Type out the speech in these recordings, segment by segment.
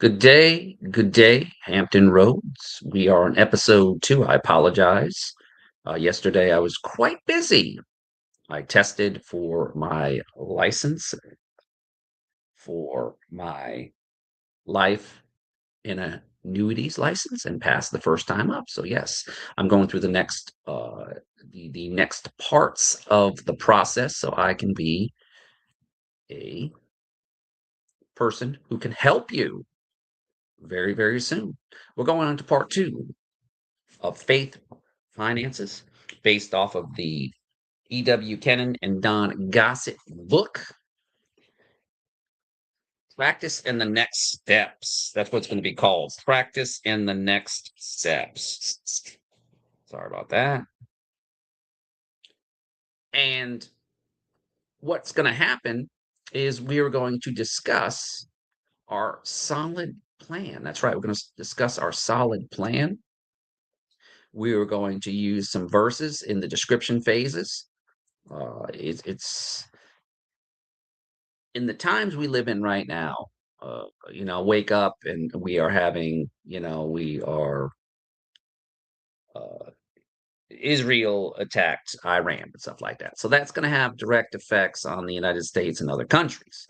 Good day, Hampton Roads. We are on episode 2. I apologize. Yesterday I was quite busy. I tested for my license for my life in annuities license and passed the first time up. So yes, I'm going through the next parts of the process so I can be a person who can help you very, very soon. We're going on to part 2 of faith finances based off of the E.W. Kennan and Don Gossett book. Practice in the next steps. That's what it's going to be called. Practice in the next steps. Sorry about that. And what's going to happen is we are going to discuss our solid plan. That's right. We're going to discuss our solid plan. We are going to use some verses in the description phases. It's in the times we live in right now. Wake up and we are having, we are uh, Israel attacked Iran and stuff like that. So that's going to have direct effects on the United States and other countries.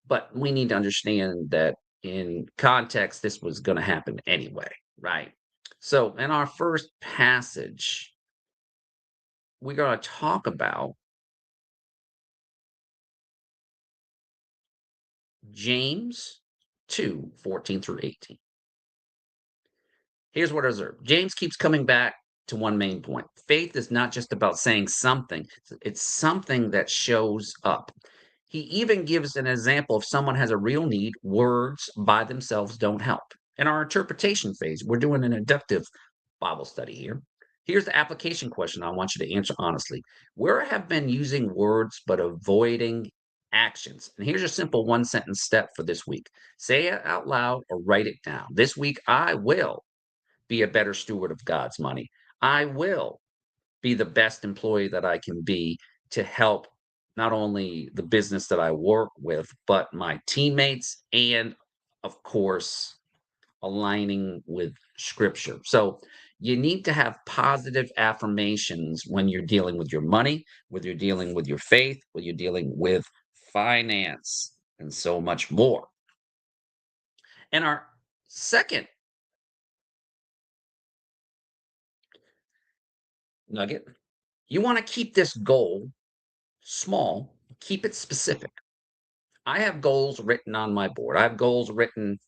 But we need to understand that in context, this was going to happen anyway, right? So in our first passage, we're going to talk about James 2:14 through 18. Here's what I observed. James keeps coming back to one main point. Faith is not just about saying something, it's something that shows up. He even gives an example if someone has a real need, words by themselves don't help. In our interpretation phase, we're doing an inductive Bible study here. Here's the application question I want you to answer honestly. Where have been using words but avoiding actions? And here's a simple one sentence step for this week. Say it out loud or write it down. This week, I will be a better steward of God's money. I will be the best employee that I can be to help not only the business that I work with, but my teammates and, of course, aligning with scripture. So you need to have positive affirmations when you're dealing with your money, whether you're dealing with your faith, whether you're dealing with finance, and so much more. And our second nugget, you want to keep this goal small, keep it specific. I have goals written on my board. I have goals written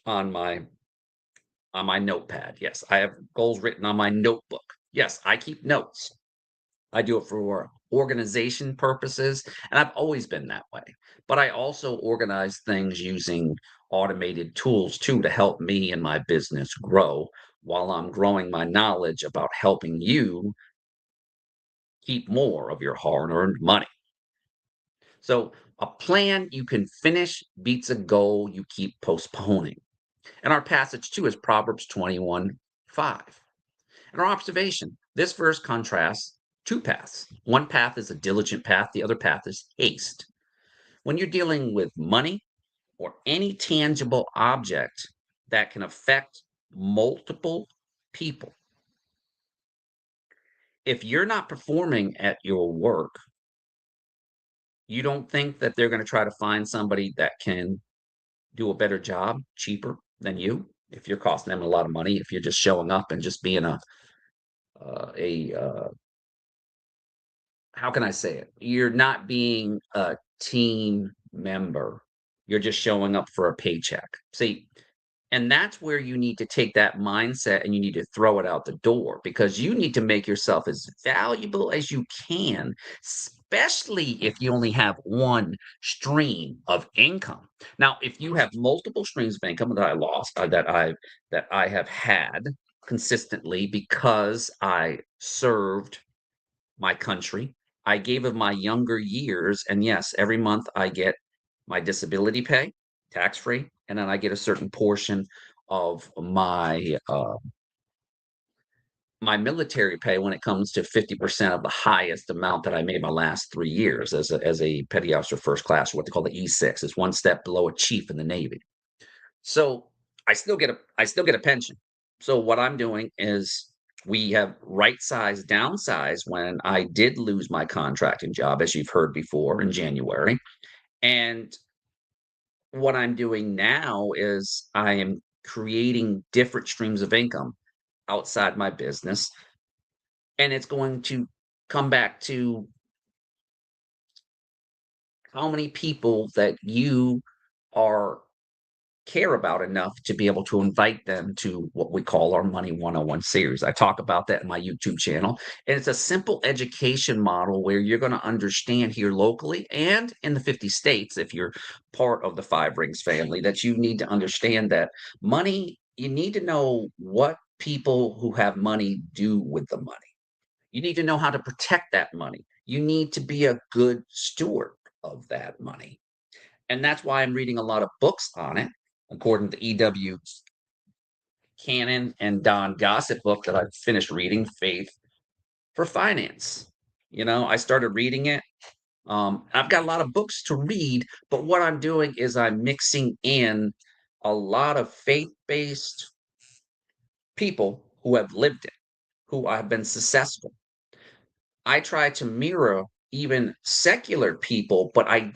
on my notepad. Yes, I have goals written on my notebook. Yes, I keep notes. I do it for organization purposes, and I've always been that way. But I also organize things using automated tools too to help me and my business grow while I'm growing my knowledge about helping you keep more of your hard-earned money. So a plan you can finish beats a goal you keep postponing. And our passage too is Proverbs 21:5. And our observation, this verse contrasts two paths. One path is a diligent path, the other path is haste. When you're dealing with money or any tangible object that can affect multiple people, if you're not performing at your work, you don't think that they're going to try to find somebody that can do a better job cheaper than you if you're costing them a lot of money, if you're just showing up and just being a how can I say it? You're not being a team member. You're just showing up for a paycheck. See, and that's where you need to take that mindset and you need to throw it out the door because you need to make yourself as valuable as you can, especially if you only have one stream of income. Now, if you have multiple streams of income that I lost, that I have had consistently because I served my country, I gave of my younger years, and yes, every month I get my disability pay, tax free, and then I get a certain portion of my military pay when it comes to 50% of the highest amount that I made my last 3 years as a petty officer first class, or what they call the E6. It's one step below a chief in the Navy. So I still get a pension. So what I'm doing is we have right size, downsize when I did lose my contracting job, as you've heard before in January. And what I'm doing now is I am creating different streams of income outside my business. And it's going to come back to how many people that you are care about enough to be able to invite them to what we call our Money 101 series. I talk about that in my YouTube channel. And it's a simple education model where you're going to understand here locally and in the 50 states, if you're part of the Five Rings family, that you need to understand that money, you need to know what people who have money do with the money. You need to know how to protect that money. You need to be a good steward of that money. And that's why I'm reading a lot of books on it, according to E.W. Cannon and Don Gossett book that I finished reading, Faith for Finance. I started reading it. I've got a lot of books to read, but what I'm doing is I'm mixing in a lot of faith-based people who have lived it, who have been successful. I try to mirror even secular people, but I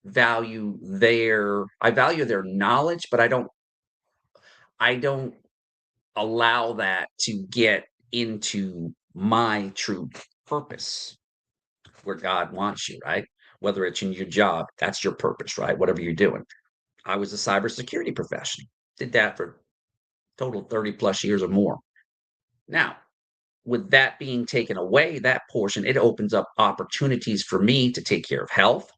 value their knowledge, but I don't allow that to get into my true purpose where God wants you, right? Whether it's in your job, that's your purpose, right? Whatever you're doing. I was a cybersecurity professional, did that for total 30 plus years or more. Now, with that being taken away, that portion, it opens up opportunities for me to take care of health,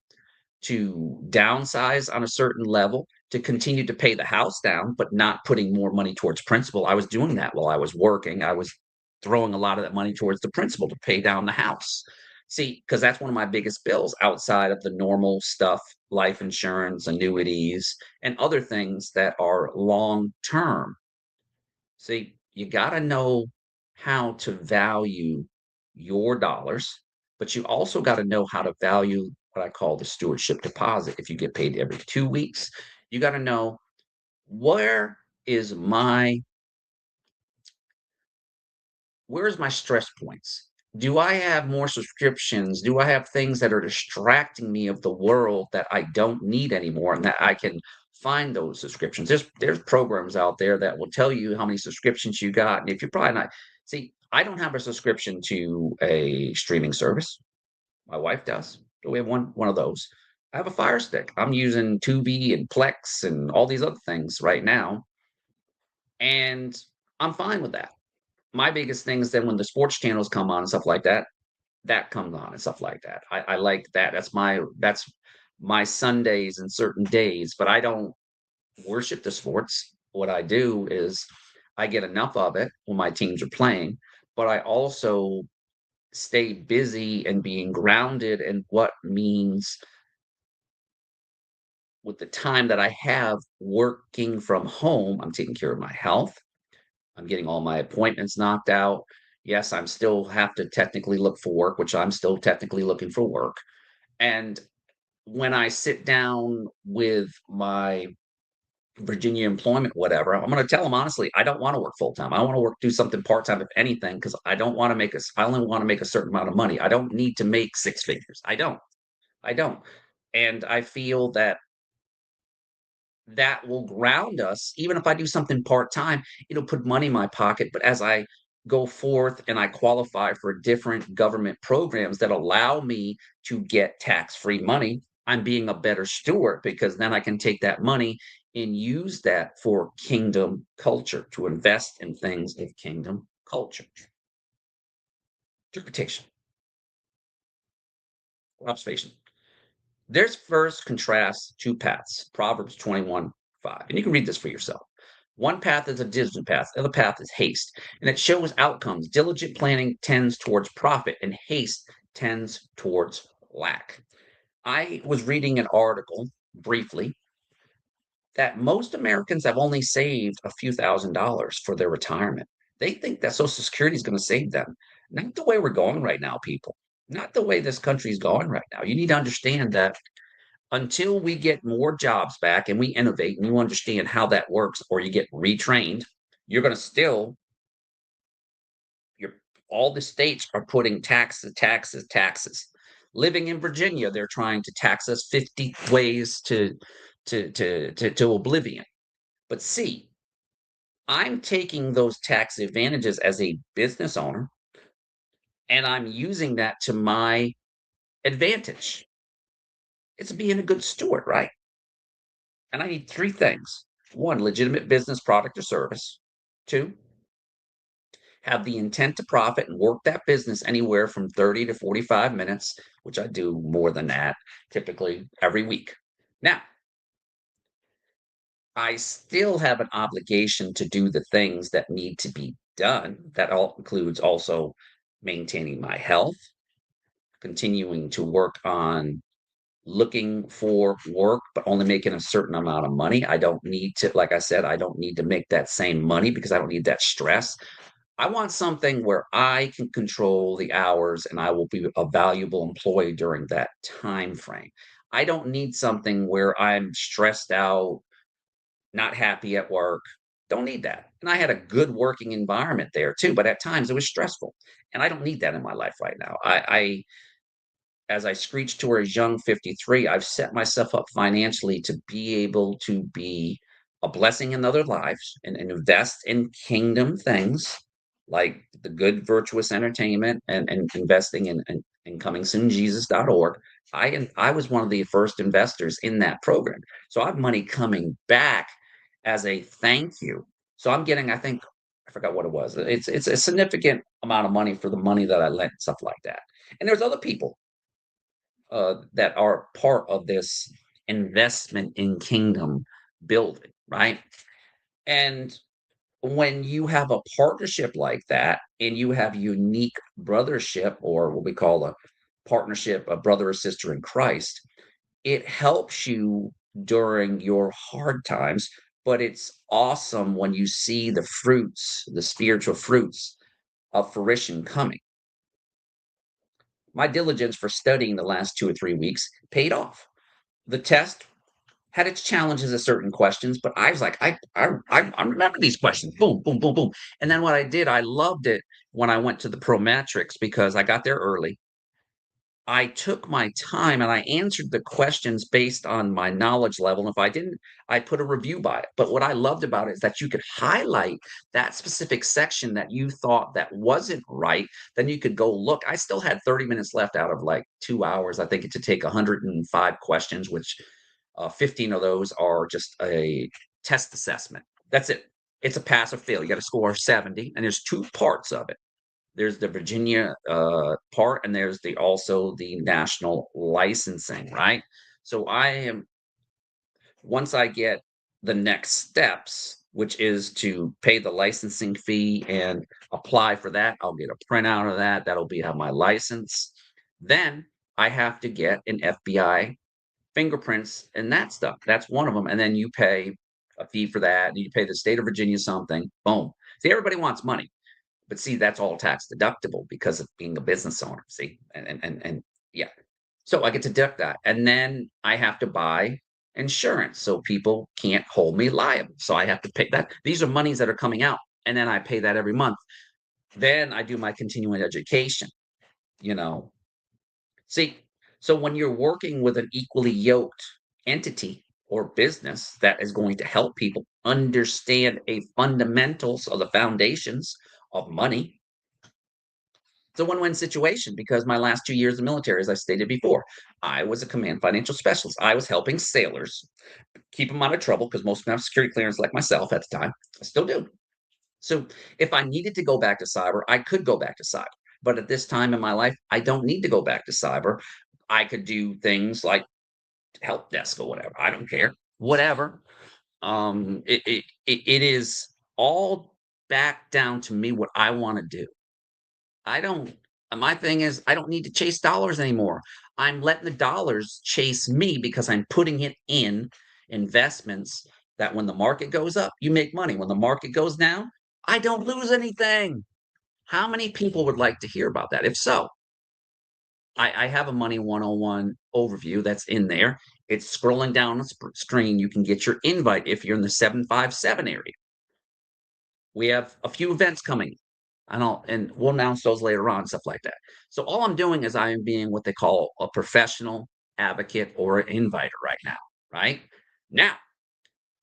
to downsize on a certain level, to continue to pay the house down, but not putting more money towards principal. I was doing that while I was working. I was throwing a lot of that money towards the principal to pay down the house. See, because that's one of my biggest bills outside of the normal stuff, life insurance, annuities, and other things that are long term. See, you got to know how to value your dollars, but you also got to know how to value what I call the stewardship deposit. If you get paid every 2 weeks, you got to know where is my where's my stress points? Do I have more subscriptions? Do I have things that are distracting me of the world that I don't need anymore and that I can find those subscriptions? There's programs out there that will tell you how many subscriptions you got. And if you're probably not, see, I don't have a subscription to a streaming service. My wife does. So we have one of those. I have a Fire Stick. I'm using Tubi and Plex and all these other things right now, and I'm fine with that. My biggest thing is then when the sports channels come on and stuff like that, that comes on and stuff like that. I like that. That's my Sundays and certain days, but I don't worship the sports. What I do is I get enough of it when my teams are playing, but I also stay busy and being grounded in what means with the time that I have working from home, I'm taking care of my health. I'm getting all my appointments knocked out. Yes, I'm still have to technically look for work, which I'm still technically looking for work. And when I sit down with my Virginia employment, whatever, I'm going to tell them honestly, I don't want to work full time. I want to work, do something part time, if anything, because I only want to make a certain amount of money. I don't need to make six figures. I don't. And I feel that that will ground us. Even if I do something part time, it'll put money in my pocket. But as I go forth and I qualify for different government programs that allow me to get tax free money, I'm being a better steward because then I can take that money and use that for kingdom culture to invest in things of kingdom culture. Interpretation, observation. There's first contrast two paths, Proverbs 21:5. And you can read this for yourself. One path is a diligent path, the other path is haste. And it shows outcomes. Diligent planning tends towards profit, and haste tends towards lack. I was reading an article briefly that most Americans have only saved a few $1,000s for their retirement. They think that Social Security is going to save them. Not the way we're going right now, people. Not the way this country is going right now. You need to understand that Until we get more jobs back and we innovate and you understand how that works, or you get retrained, you're going to still, you're, all the states are putting taxes, taxes, taxes. Living in Virginia, they're trying to tax us 50 ways to oblivion. But see, I'm taking those tax advantages as a business owner and I'm using that to my advantage. It's being a good steward, right? And I need three things. One, legitimate business product or service. Two, have the intent to profit and work that business anywhere from 30 to 45 minutes, which I do more than that typically every week. Now, I still have an obligation to do the things that need to be done. That all includes also maintaining my health, continuing to work on looking for work, but only making a certain amount of money. I don't need to, like I said, I don't need to make that same money because I don't need that stress. I want something where I can control the hours and I will be a valuable employee during that time frame. I don't need something where I'm stressed out, not happy at work. Don't need that. And I had a good working environment there too, but at times it was stressful. And I don't need that in my life right now. As I screech towards young 53, I've set myself up financially to be able to be a blessing in other lives and invest in kingdom things like the good virtuous entertainment and investing in coming soon Jesus.org. I was one of the first investors in that program. So I have money coming back as a thank you. So I'm getting, I think, I forgot what it was. It's a significant amount of money for the money that I lent, stuff like that. And there's other people that are part of this investment in kingdom building, right? And when you have a partnership like that and you have unique brothership, or what we call a partnership, a brother or sister in Christ, it helps you during your hard times. But it's awesome when you see the fruits, the spiritual fruits of fruition coming. My diligence for studying the last 2 or 3 weeks paid off. The test had its challenges at certain questions, but I was like, I remember these questions. Boom, boom, boom, boom. And then what I did, I loved it when I went to the Prometrics because I got there early. I took my time and I answered the questions based on my knowledge level. And if I didn't, I put a review by it. But what I loved about it is that you could highlight that specific section that you thought that wasn't right. Then you could go look. I still had 30 minutes left out of like 2 hours. I think it to take 105 questions, which 15 of those are just a test assessment. That's it. It's a pass or fail. You got to score 70, and there's two parts of it. There's the Virginia part, and there's the also the national licensing, right? So I am once I get the next steps, which is to pay the licensing fee and apply for that, I'll get a printout of that. That'll be have my license. Then I have to get an FBI fingerprints and that stuff. That's one of them. And then you pay a fee for that. And you pay the state of Virginia something. Boom. See, everybody wants money. But see, that's all tax deductible because of being a business owner. See, and yeah. So I get to deduct that. And then I have to buy insurance so people can't hold me liable. So I have to pay that. These are monies that are coming out. And then I pay that every month. Then I do my continuing education, you know, See, so when you're working with an equally yoked entity or business that is going to help people understand a fundamentals of the foundations of money, it's a win-win situation because my last 2 years in the military, as I stated before, I was a command financial specialist. I was helping sailors keep them out of trouble because most of them have security clearance like myself at the time. I still do. So if I needed to go back to cyber, I could go back to cyber. But at this time in my life, I don't need to go back to cyber. I could do things like help desk or whatever. I don't care. Whatever. It is all back down to me what I want to do. I don't. My thing is, I don't need to chase dollars anymore. I'm letting the dollars chase me because I'm putting it in investments that when the market goes up, you make money. When the market goes down, I don't lose anything. How many people would like to hear about that? If so, I have a money 101 overview that's in there. It's scrolling down the screen. You can get your invite if you're in the 757 area. We have a few events coming. And we'll announce those later on, stuff like that. So all I'm doing is I am being what they call a professional advocate or an inviter right now, right? Now,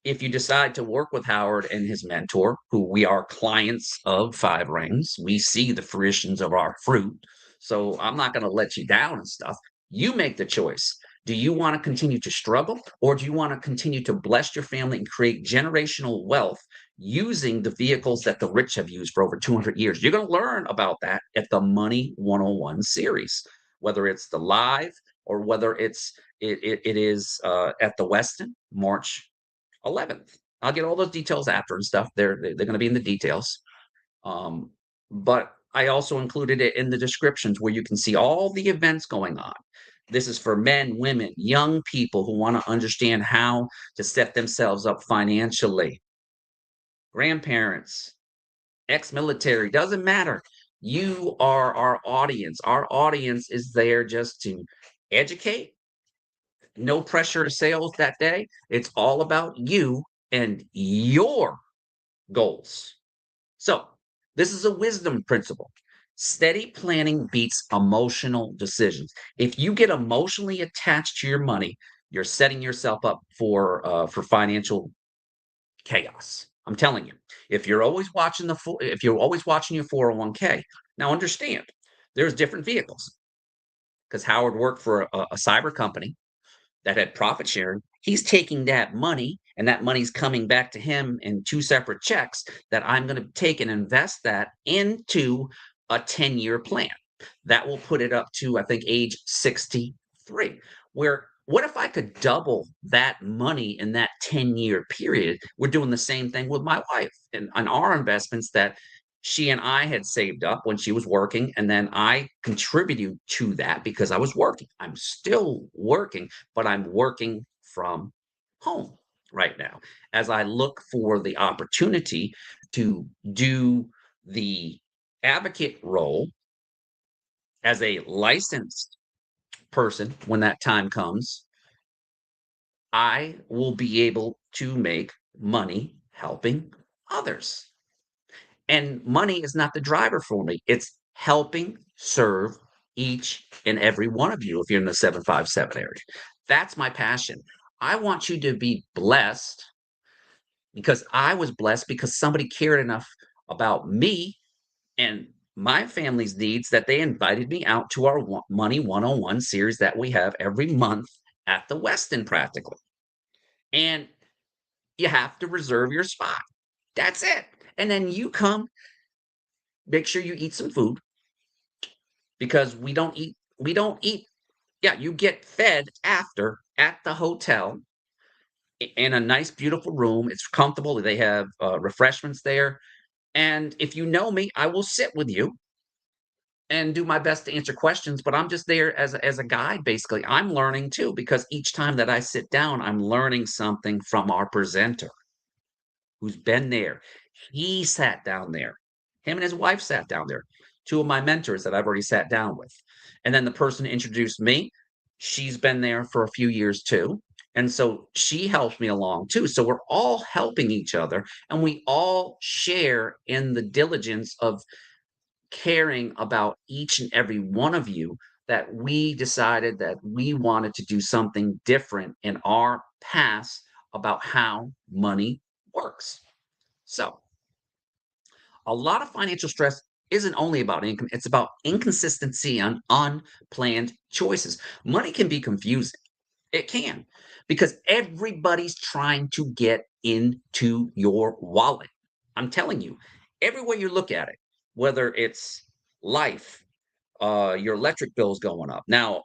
if you decide to work with Howard and his mentor, who we are clients of Five Rings, we see the fruitions of our fruit. So I'm not going to let you down and stuff. You make the choice. Do you want to continue to struggle, or do you want to continue to bless your family and create generational wealth using the vehicles that the rich have used for over 200 years? You're going to learn about that at the Money 101 series, whether it's the live or whether it is at the Westin, March 11th. I'll get all those details after and stuff. They're going to be in the details. But I also included it in the descriptions where you can see all the events going on. This is for men, women, young people who want to understand how to set themselves up financially. Grandparents, ex-military, doesn't matter. You are our audience. Our audience is there just to educate. No pressure to sales that day. It's all about you and your goals. So, this is a wisdom principle. Steady planning beats emotional decisions. If you get emotionally attached to your money, you're setting yourself up for financial chaos. I'm telling you. If you're always watching your 401k, now understand there's different vehicles because Howard worked for a cyber company that had profit sharing. He's taking that money, and that money's coming back to him in two separate checks that I'm going to take and invest that into a 10-year plan. That will put it up to, I think, age 63. Where what if I could double that money in that 10-year period? We're doing the same thing with my wife and on our investments that she and I had saved up when she was working. And then I contributed to that because I was working. I'm still working, but I'm working from home right now as I look for the opportunity to do the advocate role as a licensed person when that time comes. I will be able to make money helping others. And money is not the driver for me. It's helping serve each and every one of you if you're in the 757 area. That's my passion. I want you to be blessed because I was blessed because somebody cared enough about me and my family's needs that they invited me out to our Money 101 series that we have every month at the Westin practically. And you have to reserve your spot. That's it. And then you come, make sure you eat some food because we don't eat. Yeah, you get fed after at the hotel in a nice, beautiful room. It's comfortable. They have refreshments there. And if you know me, I will sit with you and do my best to answer questions, but I'm just there as a guide, basically. I'm learning too, because each time that I sit down, I'm learning something from our presenter who's been there. He sat down there. Him and his wife sat down there. Two of my mentors that I've already sat down with. And then the person introduced me, she's been there for a few years too. And so she helps me along too. So we're all helping each other and we all share in the diligence of caring about each and every one of you that we decided that we wanted to do something different in our past about how money works. So, a lot of financial stress isn't only about income, it's about inconsistency on unplanned choices. Money can be confusing. It can, because everybody's trying to get into your wallet. I'm telling you, everywhere you look at it, whether it's life, your electric bill's going up. Now,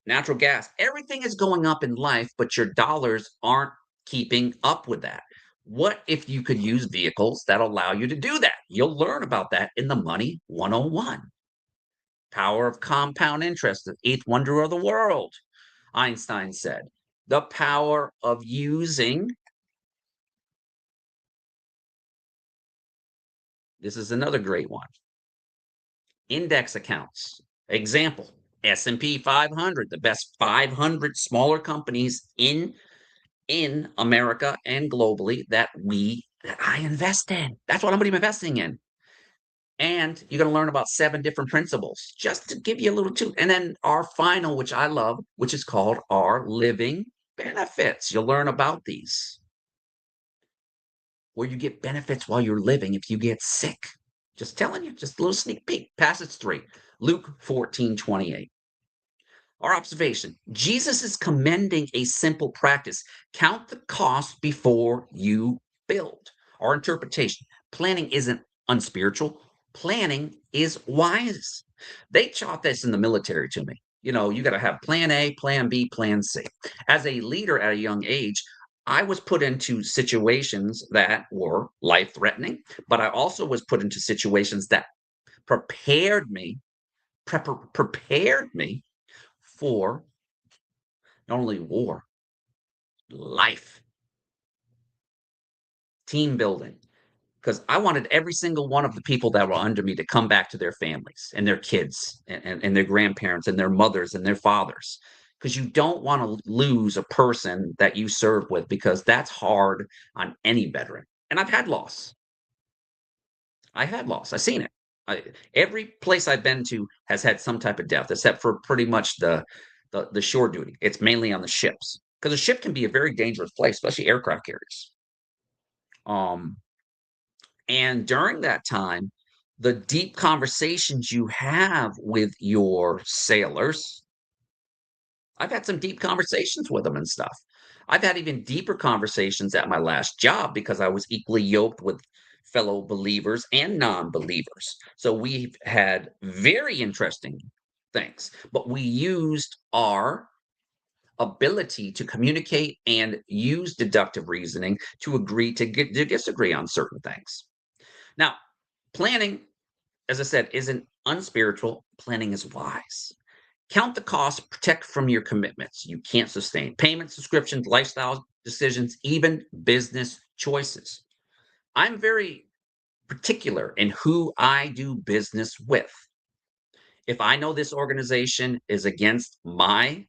natural gas, everything is going up in life, but your dollars aren't keeping up with that. What if you could use vehicles that allow you to do that? You'll learn about that in the Money 101. Power of compound interest, the eighth wonder of the world, Einstein said. The power of using, this is another great one, index accounts. Example, S&P 500, the best 500 smaller companies in America and globally that I invest in. That's what I'm gonna be investing in. And you're gonna learn about 7 different principles just to give you a little too. And then our final, which I love, which is called our living benefits. You'll learn about these, where you get benefits while you're living if you get sick. Just telling you, just a little sneak peek. Passage 3, Luke 14:28. Our observation, Jesus is commending a simple practice. Count the cost before you build. Our interpretation, planning isn't unspiritual, planning is wise. They taught this in the military to me. You got to have plan A, plan B, plan C. As a leader at a young age, I was put into situations that were life threatening, but I also was put into situations that prepared me, prepared me for not only war, life, team building. Because I wanted every single one of the people that were under me to come back to their families and their kids and their grandparents and their mothers and their fathers. Because you don't want to lose a person that you serve with, because that's hard on any veteran. And I've had loss. I had loss. I've seen it. Every place I've been to has had some type of death, except for pretty much the shore duty. It's mainly on the ships, because a ship can be a very dangerous place, especially aircraft carriers. Um, and during that time, the deep conversations you have with your sailors, I've had some deep conversations with them and stuff. I've had even deeper conversations at my last job because I was equally yoked with fellow believers and non-believers. So we've had very interesting things, but we used our ability to communicate and use deductive reasoning to agree to disagree on certain things. Now, planning, as I said, isn't unspiritual. Planning is wise. Count the cost, protect from your commitments you can't sustain. Payment, subscriptions, lifestyle decisions, even business choices. I'm very particular in who I do business with. If I know this organization is against my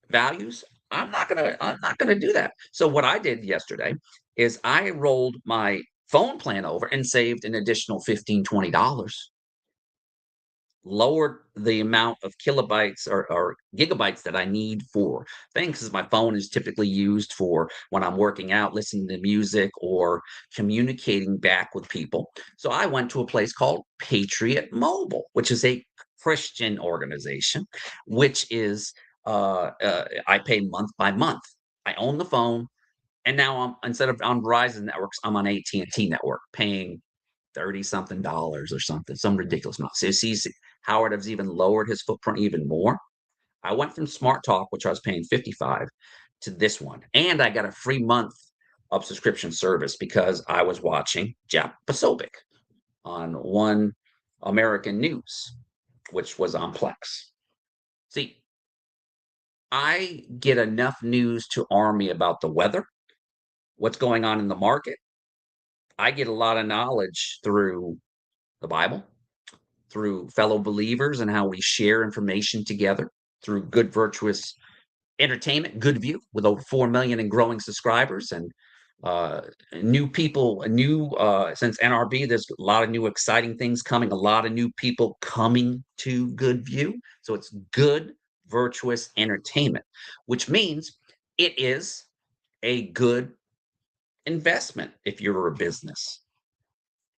values, I'm not gonna do that. So what I did yesterday is I rolled my phone plan over and saved an additional 15, $20, lowered the amount of kilobytes or gigabytes that I need for things, because my phone is typically used for when I'm working out, listening to music, or communicating back with people. So I went to a place called Patriot Mobile, which is a Christian organization, which is I pay month by month. I own the phone, and now I'm, instead of on Verizon networks, I'm on AT&T network, paying 30 something dollars or something, some ridiculous amount. So you see, Howard has even lowered his footprint even more. I went from Smart Talk, which I was paying 55, to this one. And I got a free month of subscription service because I was watching Jap Posobiec on One American News, which was on Plex. See, I get enough news to arm me about the weather, what's going on in the market. I get a lot of knowledge through the Bible, through fellow believers and how we share information together, through good, virtuous entertainment, Good View, with over 4 million and growing subscribers, and uh, new people, since NRB, there's a lot of new exciting things coming, a lot of new people coming to Good View. So it's good, virtuous entertainment, which means it is a good investment if you're a business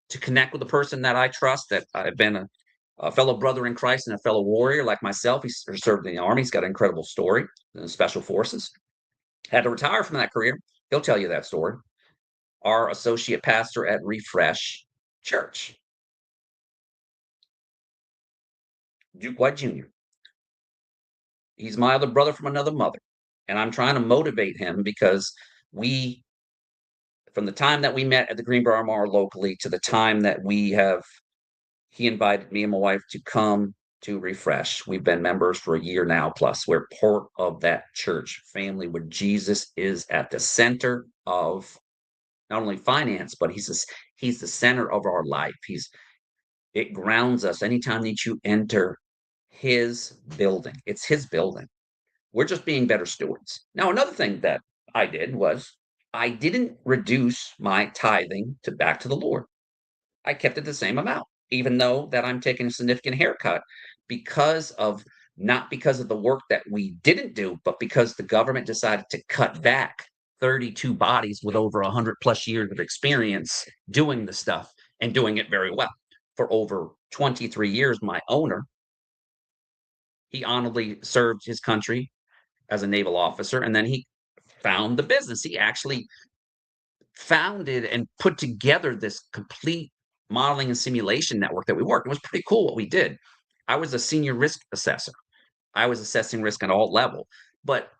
to connect with a person that I trust, that I've been a fellow brother in Christ and a fellow warrior like myself. He served in the army. He's got an incredible story in the special forces. Had to retire from that career. He'll tell you that story. Our associate pastor at Refresh Church, Duke White Jr. He's my other brother from another mother. And I'm trying to motivate him because we, from the time that we met at the Greenbrier Armour locally to the time that he invited me and my wife to come to Refresh. We've been members for a year now, plus we're part of that church family where Jesus is at the center of not only finance, but he's the center of our life. It grounds us anytime that you enter his building. It's his building. We're just being better stewards. Now, another thing that I did was I didn't reduce my tithing to back to the Lord. I kept it the same amount, even though that I'm taking a significant haircut because of not because of the work that we didn't do, but because the government decided to cut back 32 bodies with over 100 plus years of experience doing the stuff and doing it very well. For over 23 years, my owner, he honorably served his country as a naval officer, and then he found the business. He actually founded and put together this complete modeling and simulation network that we worked. It was pretty cool what we did. I was a senior risk assessor. I was assessing risk at all level. But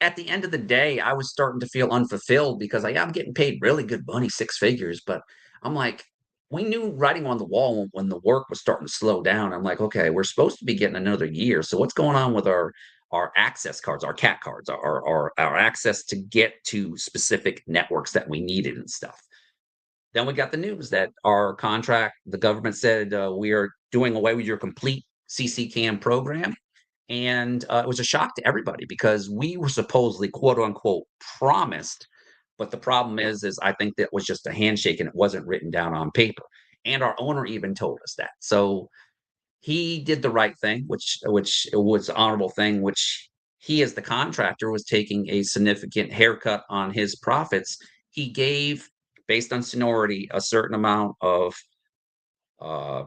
at the end of the day, I was starting to feel unfulfilled because I'm getting paid really good money, six figures. But I'm like, we knew writing on the wall when the work was starting to slow down. I'm like, okay, we're supposed to be getting another year. So what's going on with our access cards, our cat cards, our access to get to specific networks that we needed and stuff? Then we got the news that our contract, the government said, we are doing away with your complete CC CAM program. And it was a shock to everybody because we were supposedly, quote unquote, promised. But the problem is I think that was just a handshake and it wasn't written down on paper. And our owner even told us that. So he did the right thing, which was an honorable thing, which he, as the contractor, was taking a significant haircut on his profits. He gave, based on seniority, a certain amount of uh,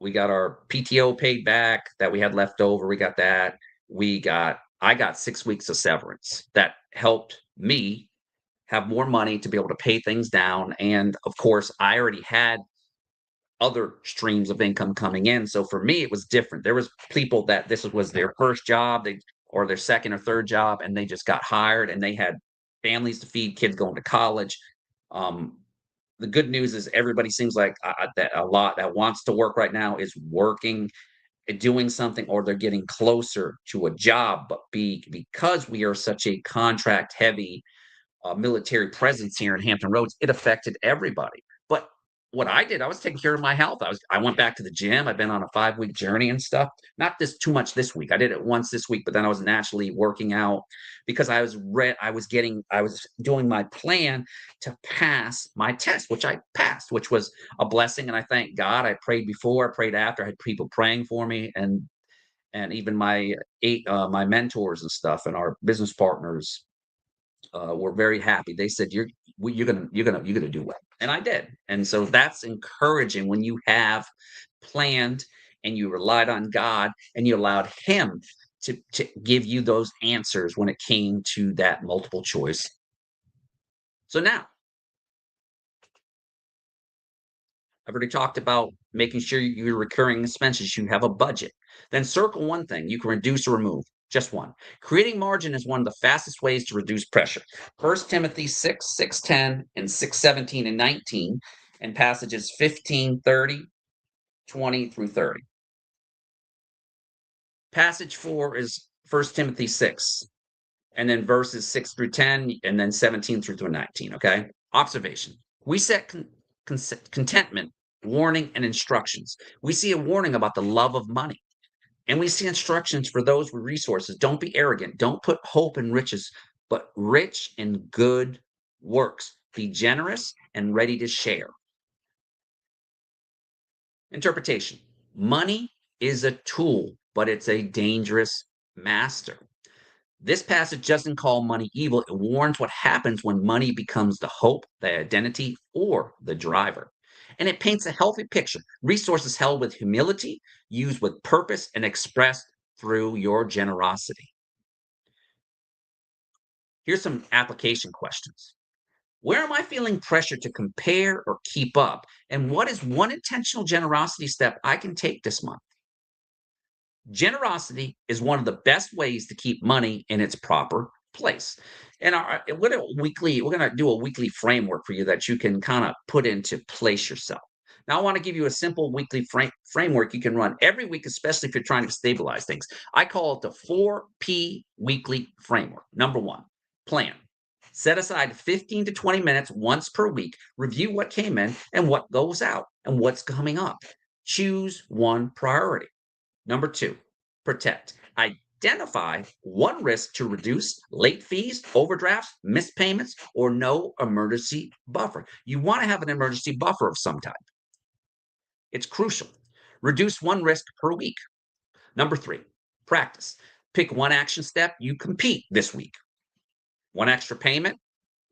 we got our PTO paid back that we had left over. We got that. I got 6 weeks of severance that helped me have more money to be able to pay things down. And of course, I already had other streams of income coming in. So for me, it was different. There was people that this was their first job, or their second or third job, and they just got hired and they had families to feed, kids going to college. Um, the good news is everybody seems like that a lot that wants to work right now is working, doing something, or they're getting closer to a job. But because we are such a contract heavy military presence here in Hampton Roads, it affected everybody. But what I did, I was taking care of my health. I went back to the gym. I've been on a 5 week journey and stuff. Not this too much this week. I did it once this week, but then I was naturally working out because I was doing my plan to pass my test, which I passed, which was a blessing. And I thank God. I prayed before, I prayed after. I had people praying for me, and even my mentors and stuff, and our business partners were very happy. They said, you're gonna do well," and I did. And so that's encouraging when you have planned and you relied on God and you allowed Him to give you those answers when it came to that multiple choice. So now I've already talked about making sure your recurring expenses, you have a budget. Then circle one thing you can reduce or remove, just one. Creating margin is one of the fastest ways to reduce pressure. First Timothy 6, 6:10, and 6:17 and 19, and passages 15, 30, 20 through 30. Passage 4 is First Timothy 6, and then verses 6 through 10, and then 17 through 19. Okay. Observation. We set contentment, warning, and instructions. We see a warning about the love of money, and we see instructions for those with resources. Don't be arrogant. Don't put hope in riches, but rich in good works. Be generous and ready to share. Interpretation. Money is a tool, but it's a dangerous master. This passage doesn't call money evil. It warns what happens when money becomes the hope, the identity, or the driver. And it paints a healthy picture. Resources held with humility, used with purpose, and expressed through your generosity. Here's some application questions. Where am I feeling pressure to compare or keep up? And what is one intentional generosity step I can take this month? Generosity is one of the best ways to keep money in its proper place. And we're going to do a weekly framework for you that you can kind of put into place yourself. Now, I want to give you a simple weekly framework you can run every week, especially if you're trying to stabilize things. I call it the 4P weekly framework. Number one, plan. Set aside 15 to 20 minutes once per week. Review what came in and what goes out and what's coming up. Choose one priority. Number 2, protect. Identify one risk to reduce late fees, overdrafts, missed payments, or no emergency buffer. You want to have an emergency buffer of some type. It's crucial. Reduce one risk per week. Number 3, practice. Pick one action step you compete this week. One extra payment,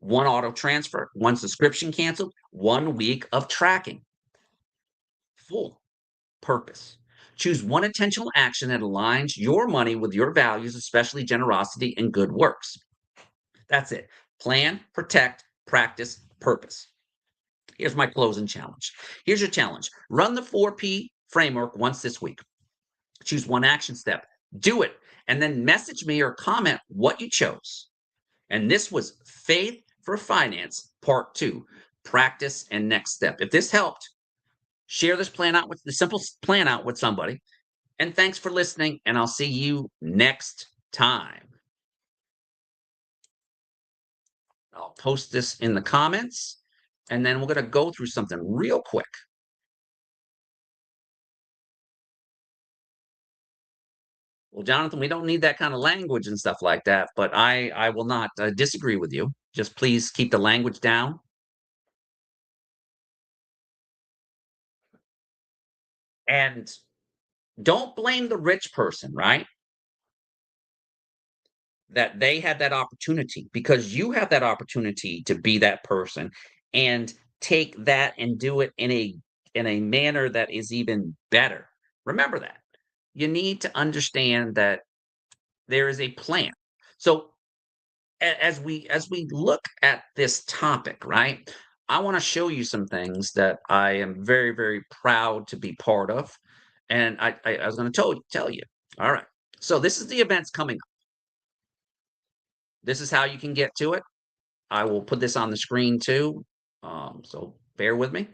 one auto transfer, one subscription canceled, 1 week of tracking. Full purpose. Choose one intentional action that aligns your money with your values, especially generosity and good works. That's it. Plan, protect, practice, purpose. Here's my closing challenge. Here's your challenge. Run the 4P framework once this week. Choose one action step. Do it. And then message me or comment what you chose. And this was Faith for Finance, Part 2, Practice and Next Step. If this helped, share this plan out with the simple plan out with somebody. And thanks for listening, and I'll see you next time. I'll post this in the comments, and then we're going to go through something real quick. Well, Jonathan, we don't need that kind of language and stuff like that, but I will not disagree with you. Just please keep the language down. And don't blame the rich person, right? That they had that opportunity, because you have that opportunity to be that person and take that and do it in a manner that is even better. Remember that. You need to understand that there is a plan. So as we look at this topic, right? I want to show you some things that I am very, very proud to be part of. And I was going to tell you. All right. So this is the events coming up. This is how you can get to it. I will put this on the screen too. So bear with me.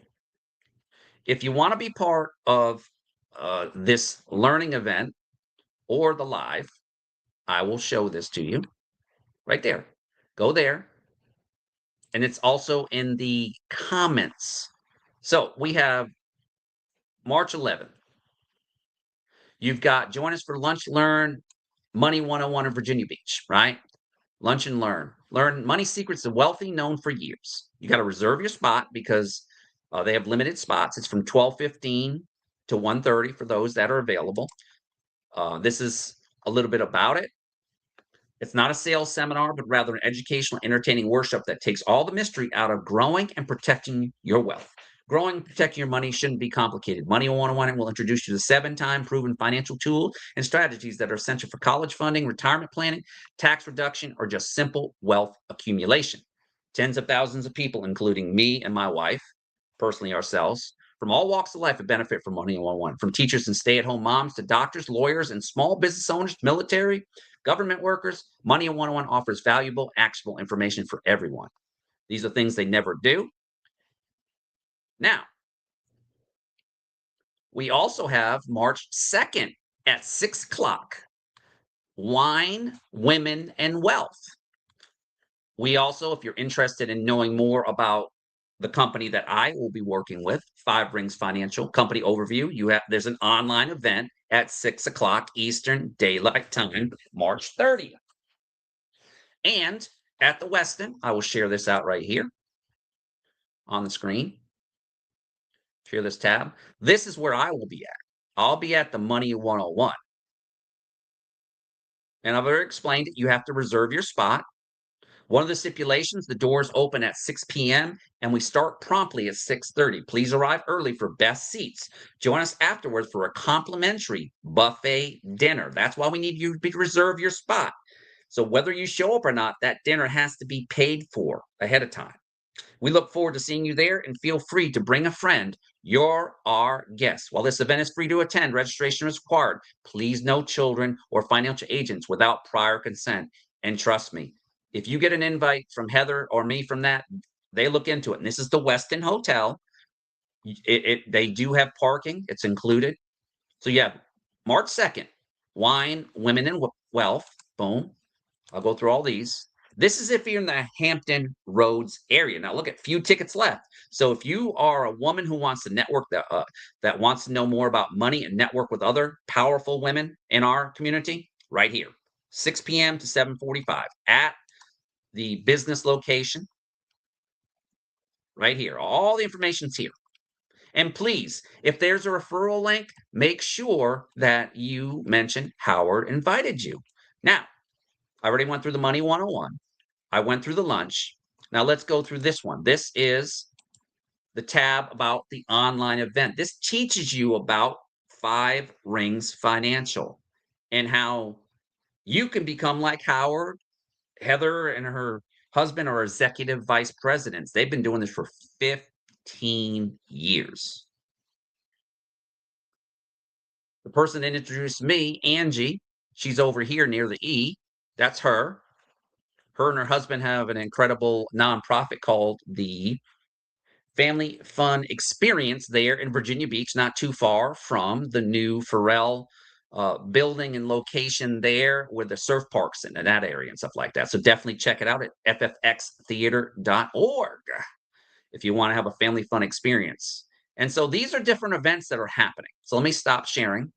If you want to be part of this learning event or the live, I will show this to you right there. Go there. And it's also in the comments. So we have March 11th. You've got join us for lunch, learn money 101 in Virginia Beach, right? Lunch and learn. Learn money secrets of wealthy known for years. You got to reserve your spot because they have limited spots. It's from 12:15 to 1:30 for those that are available. This is a little bit about it. It's not a sales seminar, but rather an educational, entertaining workshop that takes all the mystery out of growing and protecting your wealth. Growing and protecting your money shouldn't be complicated. Money 101 will introduce you to 7-time proven financial tools and strategies that are essential for college funding, retirement planning, tax reduction, or just simple wealth accumulation. Tens of thousands of people, including me and my wife, personally ourselves, from all walks of life have benefit from Money 101, from teachers and stay-at-home moms to doctors, lawyers, and small business owners, military, government workers. Money 101 offers valuable, actionable information for everyone. These are things they never do. Now, we also have March 2nd at 6 o'clock, Wine, Women, and Wealth. We also, if you're interested in knowing more about the company that I will be working with, Five Rings Financial Company Overview, there's an online event at 6 o'clock Eastern Daylight Time, March 30th. And at the Westin, I will share this out right here on the screen. Share this tab. This is where I will be at. I'll be at the Money 101. And I've already explained it. You have to reserve your spot. One of the stipulations, the doors open at 6 p.m. and we start promptly at 6:30. Please arrive early for best seats. Join us afterwards for a complimentary buffet dinner. That's why we need you to reserve your spot. So whether you show up or not, that dinner has to be paid for ahead of time. We look forward to seeing you there, and feel free to bring a friend. You're our guest. While this event is free to attend, registration is required. Please no children or financial agents without prior consent. And trust me, if you get an invite from Heather or me from that, they look into it. And this is the Westin Hotel. They do have parking. It's included. So yeah, March 2nd, Wine, Women, and Wealth. Boom. I'll go through all these. This is if you're in the Hampton Roads area. Now, look at few tickets left. So, if you are a woman who wants to network, that wants to know more about money and network with other powerful women in our community, right here, 6 p.m. to 7:45 at the business location, right here. All the information's here. And please, if there's a referral link, make sure that you mention Howard invited you. Now, I already went through the Money 101. I went through the lunch. Now let's go through this one. This is the tab about the online event. This teaches you about Five Rings Financial and how you can become like Howard. Heather and her husband are executive vice presidents. They've been doing this for 15 years. The person that introduced me, Angie, she's over here near the E. That's her. Her and her husband have an incredible nonprofit called the Family Fun Experience there in Virginia Beach, not too far from the new Pharrell building and location there where the surf parks in that area and stuff like that. So definitely check it out at ffxtheater.org if you want to have a family fun experience. And so these are different events that are happening. So let me stop sharing.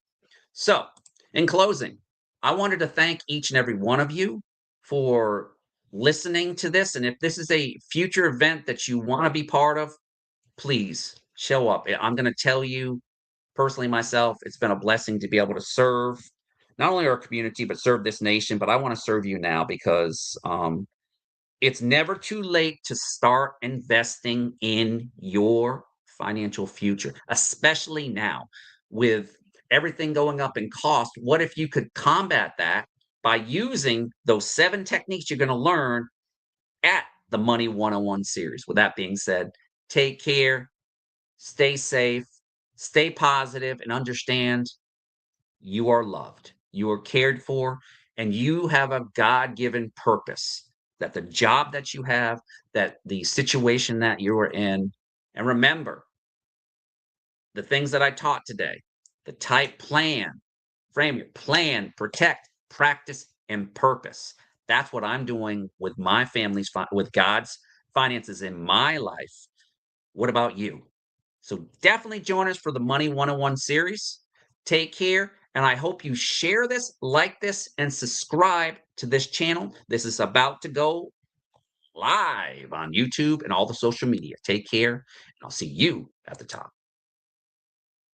So, in closing, I wanted to thank each and every one of you for listening to this. And if this is a future event that you want to be part of, please show up. I'm going to tell you personally myself, it's been a blessing to be able to serve not only our community, but serve this nation. But I want to serve you now because it's never too late to start investing in your financial future, especially now with everything going up in cost. What if you could combat that by using those 7 techniques you're going to learn at the Money 101 series? With that being said, take care, stay safe, stay positive, and understand you are loved, you are cared for, and you have a God given purpose. That the job that you have, that the situation that you are in, and remember the things that I taught today, the type plan, frame your plan, protect, practice, and purpose. That's what I'm doing with my family's, with God's finances in my life. What about you? So definitely join us for the Money 101 series. Take care. And I hope you share this, like this, and subscribe to this channel. This is about to go live on YouTube and all the social media. Take care, and I'll see you at the top.